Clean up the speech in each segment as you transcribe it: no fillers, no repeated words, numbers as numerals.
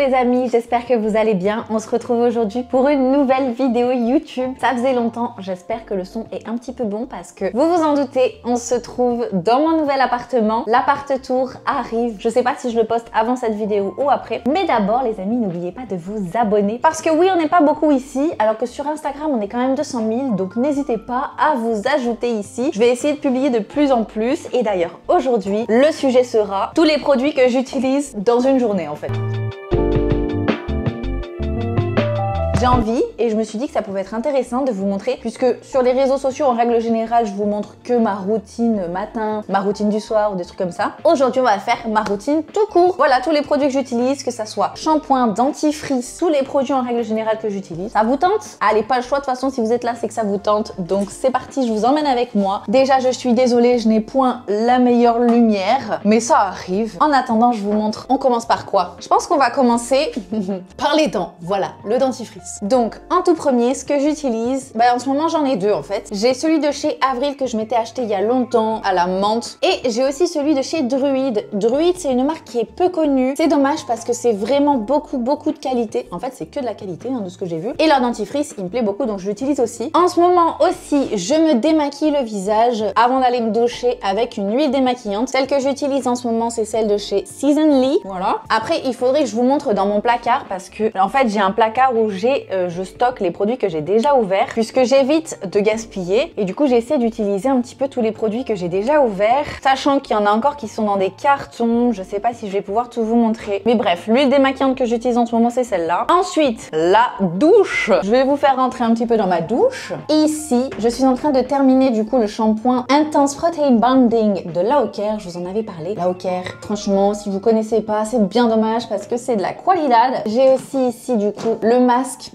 les amis, j'espère que vous allez bien. On se retrouve aujourd'hui pour une nouvelle vidéo YouTube. Ça faisait longtemps, j'espère que le son est un petit peu bon parce que vous vous en doutez, on se trouve dans mon nouvel appartement. L'appart-tour arrive. Je sais pas si je le poste avant cette vidéo ou après. Mais d'abord les amis, n'oubliez pas de vous abonner parce que oui, on n'est pas beaucoup ici alors que sur Instagram on est quand même 200 000, donc n'hésitez pas à vous ajouter ici. Je vais essayer de publier de plus en plus et d'ailleurs aujourd'hui, le sujet sera tous les produits que j'utilise dans une journée en fait. J'ai envie et je me suis dit que ça pouvait être intéressant de vous montrer, puisque sur les réseaux sociaux en règle générale je vous montre que ma routine matin, ma routine du soir ou des trucs comme ça. Aujourd'hui on va faire ma routine tout court. Voilà tous les produits que j'utilise, que ça soit shampoing, dentifrice, tous les produits en règle générale que j'utilise. Ça vous tente? Allez, pas le choix de toute façon, si vous êtes là c'est que ça vous tente, donc c'est parti, je vous emmène avec moi. Déjà je suis désolée, je n'ai point la meilleure lumière, mais ça arrive. En attendant je vous montre, on commence par quoi? Je pense qu'on va commencer par les dents, voilà, le dentifrice. Donc en tout premier, ce que j'utilise, en ce moment j'en ai deux en fait. J'ai celui de chez Avril que je m'étais acheté il y a longtemps à la menthe, et j'ai aussi celui de chez Druid. Druid c'est une marque qui est peu connue, c'est dommage parce que c'est vraiment beaucoup de qualité. En fait c'est que de la qualité de ce que j'ai vu, et leur dentifrice il me plaît beaucoup donc je l'utilise aussi. En ce moment aussi je me démaquille le visage avant d'aller me doucher avec une huile démaquillante. Celle que j'utilise en ce moment c'est celle de chez Seasonly, voilà. Après il faudrait que je vous montre dans mon placard parce que en fait j'ai un placard où je stocke les produits que j'ai déjà ouverts puisque j'évite de gaspiller et du coup j'essaie d'utiliser un petit peu tous les produits que j'ai déjà ouverts, sachant qu'il y en a encore qui sont dans des cartons. Je sais pas si je vais pouvoir tout vous montrer, mais bref, l'huile démaquillante que j'utilise en ce moment c'est celle-là. Ensuite la douche, je vais vous faire rentrer un petit peu dans ma douche. Et ici je suis en train de terminer du coup le shampoing Intense Protein Bonding de Laocare. Je vous en avais parlé. Laocare, franchement si vous connaissez pas c'est bien dommage parce que c'est de la qualidad. J'ai aussi ici du coup le masque,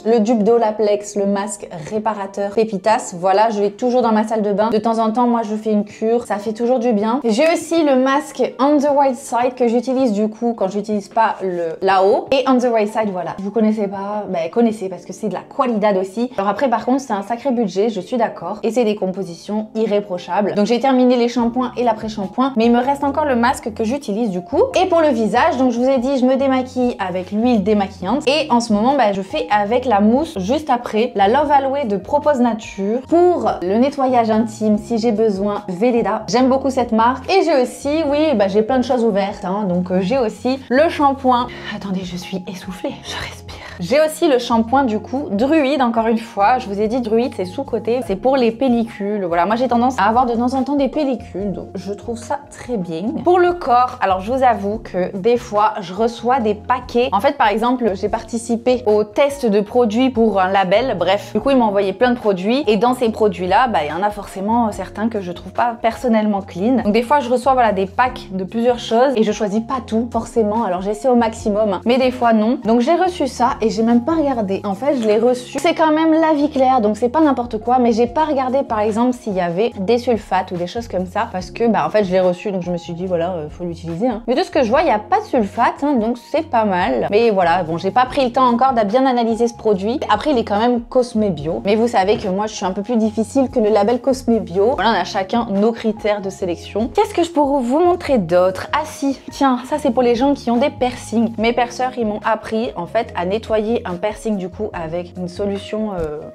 le dupe d'Olaplex, le masque réparateur Pépitas. Voilà, je l'ai toujours dans ma salle de bain. De temps en temps, moi, je fais une cure. Ça fait toujours du bien. J'ai aussi le masque On the White Side que j'utilise du coup quand j'utilise pas le là-haut. Et On the White Side, voilà. Si vous connaissez pas, connaissez parce que c'est de la qualidad aussi. Alors après, par contre, c'est un sacré budget, je suis d'accord. Et c'est des compositions irréprochables. Donc j'ai terminé les shampoings et l'après-shampoing. Mais il me reste encore le masque que j'utilise du coup. Et pour le visage, donc je vous ai dit, je me démaquille avec l'huile démaquillante. Et en ce moment, je fais avec la mousse juste après, la Love Aloe de Propose Nature pour le nettoyage intime si j'ai besoin, Velleda. J'aime beaucoup cette marque. Et j'ai aussi, oui, j'ai plein de choses ouvertes, hein, donc j'ai aussi le shampoing. Attendez, je suis essoufflée, je respire. J'ai aussi le shampoing du coup Druid, encore une fois. Je vous ai dit Druid c'est sous-côté, c'est pour les pellicules. Voilà, moi j'ai tendance à avoir de temps en temps des pellicules, donc je trouve ça très bien. Pour le corps, alors je vous avoue que des fois je reçois des paquets. En fait par exemple, j'ai participé au test de produits pour un label, bref. Du coup ils m'ont envoyé plein de produits et dans ces produits-là, il y en a forcément certains que je trouve pas personnellement clean. Donc des fois je reçois voilà des packs de plusieurs choses et je choisis pas tout forcément. Alors j'essaie au maximum, mais des fois non. Donc j'ai reçu ça et j'ai même pas regardé. En fait, je l'ai reçu. C'est quand même la vie claire, donc c'est pas n'importe quoi, mais j'ai pas regardé par exemple s'il y avait des sulfates ou des choses comme ça parce que en fait, je l'ai reçu donc je me suis dit voilà, faut l'utiliser. Hein. Mais de ce que je vois, il y a pas de sulfate, hein, donc c'est pas mal. Mais voilà, bon, j'ai pas pris le temps encore de bien analyser ce produit. Après, il est quand même Cosme Bio. Mais vous savez que moi, je suis un peu plus difficile que le label Cosme Bio. Voilà, on a chacun nos critères de sélection. Qu'est-ce que je pourrais vous montrer d'autre? Ah si, tiens, ça c'est pour les gens qui ont des piercings. Mes perceurs, ils m'ont appris en fait à nettoyer un piercing du coup avec une solution,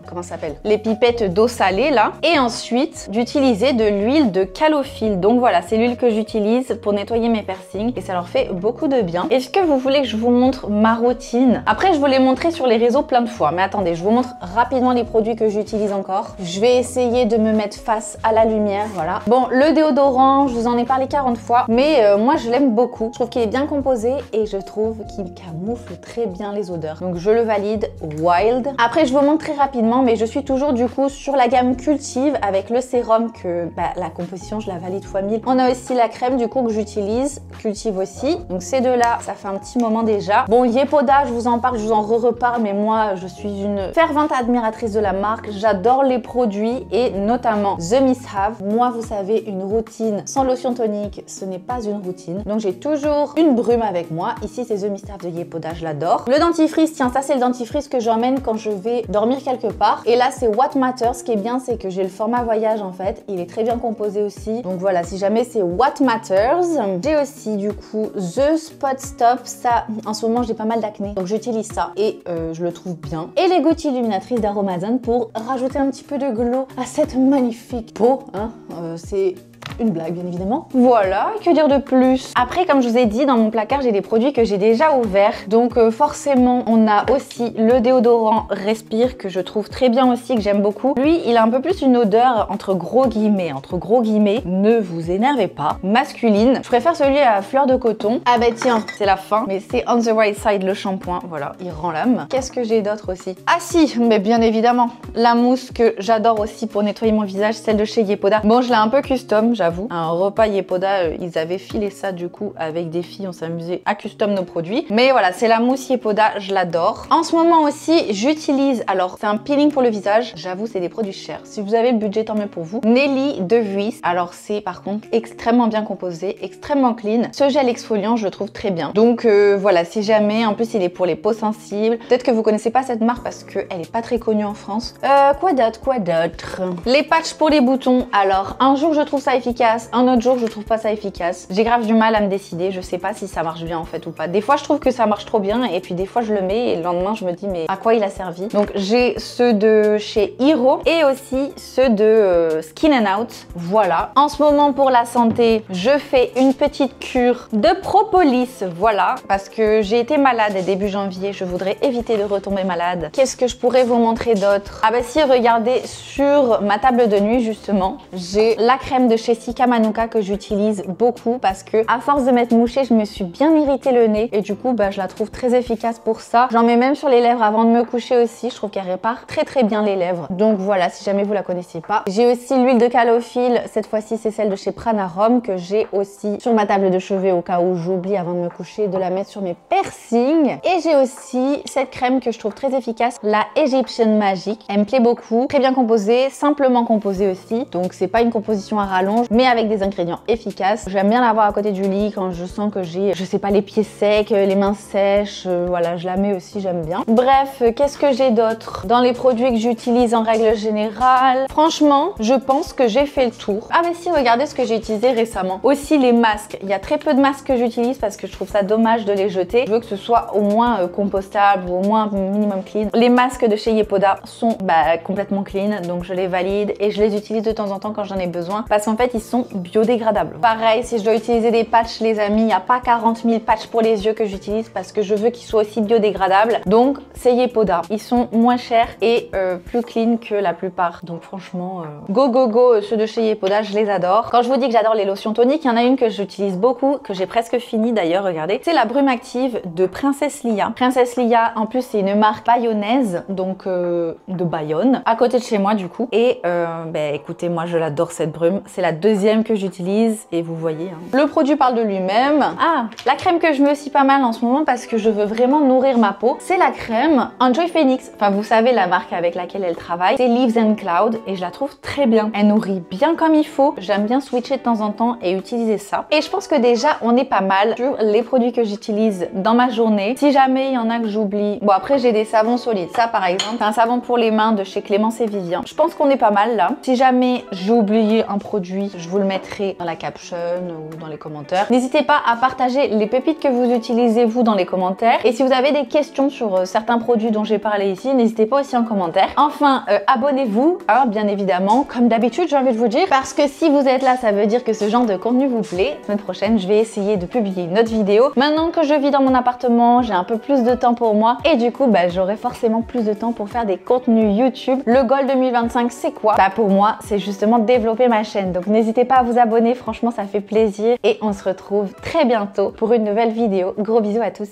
comment ça s'appelle? Les pipettes d'eau salée là. Et ensuite d'utiliser de l'huile de calophylle. Donc voilà, c'est l'huile que j'utilise pour nettoyer mes piercings et ça leur fait beaucoup de bien. Est-ce que vous voulez que je vous montre ma routine? Après je vous l'ai montré sur les réseaux plein de fois, mais attendez, je vous montre rapidement les produits que j'utilise encore. Je vais essayer de me mettre face à la lumière, voilà. Bon, le déodorant, je vous en ai parlé 40 fois, mais moi je l'aime beaucoup. Je trouve qu'il est bien composé et je trouve qu'il camoufle très bien les odeurs. Donc je le valide, Wild. Après je vous montre très rapidement, mais je suis toujours du coup sur la gamme Cultive avec le sérum que la composition je la valide x 1000. On a aussi la crème du coup que j'utilise, Cultive aussi. Donc ces deux là, ça fait un petit moment déjà. Bon, Yepoda, je vous en parle, je vous en reparle, mais moi je suis une fervente admiratrice de la marque. J'adore les produits et notamment The Mist Have. Moi vous savez, une routine sans lotion tonique, ce n'est pas une routine. Donc j'ai toujours une brume avec moi. Ici c'est The Mist Have de Yepoda, je l'adore. Le dentifrice Tiens, ça c'est le dentifrice que j'emmène quand je vais dormir quelque part. Et là c'est What Matters. Ce qui est bien, c'est que j'ai le format voyage en fait. Il est très bien composé aussi. Donc voilà, si jamais c'est What Matters. J'ai aussi du coup The Spot Stop. Ça, en ce moment j'ai pas mal d'acné, donc j'utilise ça et je le trouve bien. Et les gouttes illuminatrices d'Aromazone pour rajouter un petit peu de glow à cette magnifique peau. Hein. C'est une blague bien évidemment. Voilà, que dire de plus? Après, comme je vous ai dit, dans mon placard j'ai des produits que j'ai déjà ouverts, donc forcément on a aussi le déodorant Respire que je trouve très bien aussi, que j'aime beaucoup. Lui il a un peu plus une odeur entre gros guillemets, ne vous énervez pas, masculine. Je préfère celui à fleur de coton. Ah bah tiens, c'est la fin, mais c'est On the Right Side le shampoing, voilà, il rend l'âme. Qu'est-ce que j'ai d'autre aussi? Ah si, mais bien évidemment, la mousse que j'adore aussi pour nettoyer mon visage, celle de chez Yepoda. Bon, je l'ai un peu custom, j'avoue. Un repas Yepoda, ils avaient filé ça du coup avec des filles, on s'amusait à custom nos produits. Mais voilà, c'est la mousse Yepoda, je l'adore. En ce moment aussi, j'utilise, alors c'est un peeling pour le visage, j'avoue c'est des produits chers. Si vous avez le budget, tant mieux pour vous. Nelly de Vuis, alors c'est par contre extrêmement bien composé, extrêmement clean. Ce gel exfoliant, je le trouve très bien. Donc voilà, si jamais, en plus il est pour les peaux sensibles. Peut-être que vous connaissez pas cette marque parce qu'elle est pas très connue en France. Quoi d'autre? Les patchs pour les boutons. Alors, un jour je trouve ça efficace, un autre jour je trouve pas ça efficace. J'ai grave du mal à me décider, je sais pas si ça marche bien en fait ou pas. Des fois je trouve que ça marche trop bien et puis des fois je le mets et le lendemain je me dis mais à quoi il a servi? Donc j'ai ceux de chez Hero et aussi ceux de Skin and Out. Voilà. En ce moment pour la santé, je fais une petite cure de propolis, voilà, parce que j'ai été malade début janvier, je voudrais éviter de retomber malade. Qu'est-ce que je pourrais vous montrer d'autre? Ah bah si, regardez sur ma table de nuit justement, j'ai la crème de chez Sika Manuka que j'utilise beaucoup parce que à force de m'être mouchée, je me suis bien irrité le nez et du coup bah, je la trouve très efficace pour ça. J'en mets même sur les lèvres avant de me coucher aussi, je trouve qu'elle répare très bien les lèvres. Donc voilà, si jamais vous la connaissez pas. J'ai aussi l'huile de calophylle, cette fois-ci c'est celle de chez Pranarom que j'ai aussi sur ma table de chevet au cas où j'oublie avant de me coucher de la mettre sur mes piercings. Et j'ai aussi cette crème que je trouve très efficace, la Egyptian Magic. Elle me plaît beaucoup, très bien composée, simplement composée aussi. Donc c'est pas une composition à rallonge, mais avec des ingrédients efficaces. J'aime bien l'avoir à côté du lit quand je sens que j'ai, je sais pas, les pieds secs, les mains sèches. Voilà, je la mets aussi, j'aime bien. Bref, qu'est-ce que j'ai d'autre dans les produits que j'utilise en règle générale? Franchement, je pense que j'ai fait le tour. Ah mais si, regardez ce que j'ai utilisé récemment. Aussi les masques. Il y a très peu de masques que j'utilise parce que je trouve ça dommage de les jeter. Je veux que ce soit au moins compostable ou au moins minimum clean. Les masques de chez Yepoda sont complètement clean, donc je les valide et je les utilise de temps en temps quand j'en ai besoin parce qu'en fait ils sont biodégradables. Pareil, si je dois utiliser des patchs les amis, il n'y a pas 40 000 patchs pour les yeux que j'utilise parce que je veux qu'ils soient aussi biodégradables. Donc c'est Yepoda. Ils sont moins chers et plus clean que la plupart. Donc franchement, go, ceux de chez Yepoda, je les adore. Quand je vous dis que j'adore les lotions toniques, il y en a une que j'utilise beaucoup, que j'ai presque fini d'ailleurs, regardez. C'est la brume active de Princesse Lia. Princesse Lia, en plus c'est une marque bayonnaise, donc de Bayonne, à côté de chez moi du coup. Et écoutez, moi je l'adore cette brume. C'est la deuxième que j'utilise et vous voyez. Hein. Le produit parle de lui-même. Ah, la crème que je mets aussi pas mal en ce moment parce que je veux vraiment nourrir ma peau, c'est la crème Enjoy Phoenix. Enfin, vous savez la marque avec laquelle elle travaille. C'est Leaves and Cloud et je la trouve très bien. Elle nourrit bien comme il faut. J'aime bien switcher de temps en temps et utiliser ça. Et je pense que déjà on est pas mal sur les produits que j'utilise dans ma journée. Si jamais il y en a que j'oublie. Bon, après j'ai des savons solides. Ça par exemple, c'est un savon pour les mains de chez Clémence et Vivien. Je pense qu'on est pas mal là. Si jamais j'ai oublié un produit, je vous le mettrai dans la caption ou dans les commentaires. N'hésitez pas à partager les pépites que vous utilisez vous dans les commentaires. Et si vous avez des questions sur certains produits dont j'ai parlé ici, n'hésitez pas aussi en commentaire. Enfin, abonnez-vous, hein, bien évidemment, comme d'habitude j'ai envie de vous dire. Parce que si vous êtes là, ça veut dire que ce genre de contenu vous plaît. La semaine prochaine, je vais essayer de publier une autre vidéo. Maintenant que je vis dans mon appartement, j'ai un peu plus de temps pour moi. Et du coup, j'aurai forcément plus de temps pour faire des contenus YouTube. Le goal 2025, c'est quoi? Pour moi, c'est justement développer ma chaîne. Donc n'hésitez pas à vous abonner, franchement ça fait plaisir. Et on se retrouve très bientôt pour une nouvelle vidéo. Gros bisous à tous.